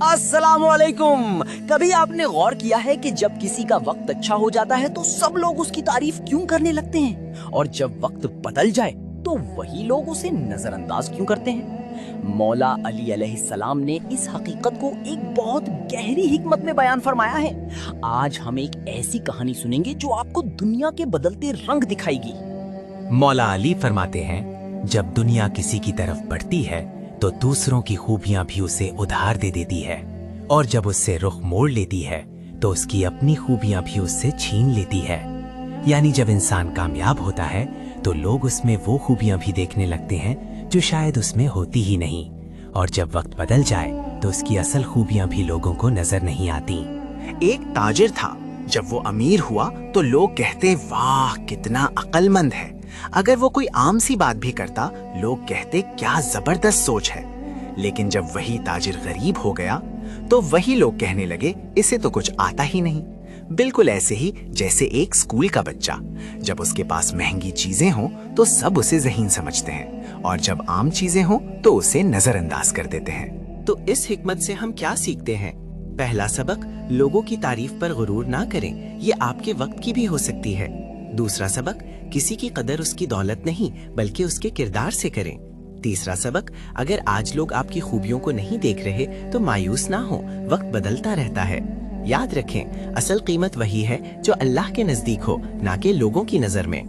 अस्सलाम वालेकुम। कभी आपने गौर किया है कि जब किसी का वक्त अच्छा हो जाता है तो सब लोग उसकी तारीफ क्यों करने लगते हैं, और जब वक्त बदल जाए तो वही लोग उसे नजरअंदाज क्यों करते हैं? मौला अली अलैहिस्सलाम ने इस हकीकत को एक बहुत गहरी हिकमत में बयान फरमाया है। आज हम एक ऐसी कहानी सुनेंगे जो आपको दुनिया के बदलते रंग दिखाएगी। मौला अली फरमाते हैं, जब दुनिया किसी की तरफ बढ़ती है तो दूसरों की खूबियां भी उसे उधार दे देती है, और जब उससे रुख मोड़ लेती है तो उसकी अपनी खूबियां भी उससे छीन लेती है। यानी जब इंसान कामयाब होता है तो लोग उसमें वो खूबियां भी देखने लगते हैं जो शायद उसमें होती ही नहीं, और जब वक्त बदल जाए तो उसकी असल खूबियां भी लोगों को नजर नहीं आती। एक ताजिर था, जब वो अमीर हुआ तो लोग कहते वाह कितना अक्लमंद है। अगर वो कोई आम सी बात भी करता लोग कहते क्या जबरदस्त सोच है। लेकिन जब वही ताजिर गरीब हो गया तो वही लोग कहने लगे इसे तो कुछ आता ही नहीं। बिल्कुल ऐसे ही जैसे एक स्कूल का बच्चा, जब उसके पास महंगी चीजें हों तो सब उसे ज़हीन समझते हैं, और जब आम चीजें हों तो उसे नजरअंदाज कर देते हैं। तो इस हिकमत से हम क्या सीखते हैं? पहला सबक, लोगों की तारीफ पर गुरूर ना करें, ये आपके वक्त की भी हो सकती है। दूसरा सबक, किसी की कदर उसकी दौलत नहीं बल्कि उसके किरदार से करें। तीसरा सबक, अगर आज लोग आपकी खूबियों को नहीं देख रहे तो मायूस ना हो, वक्त बदलता रहता है। याद रखें, असल कीमत वही है जो अल्लाह के नजदीक हो, ना कि लोगों की नजर में।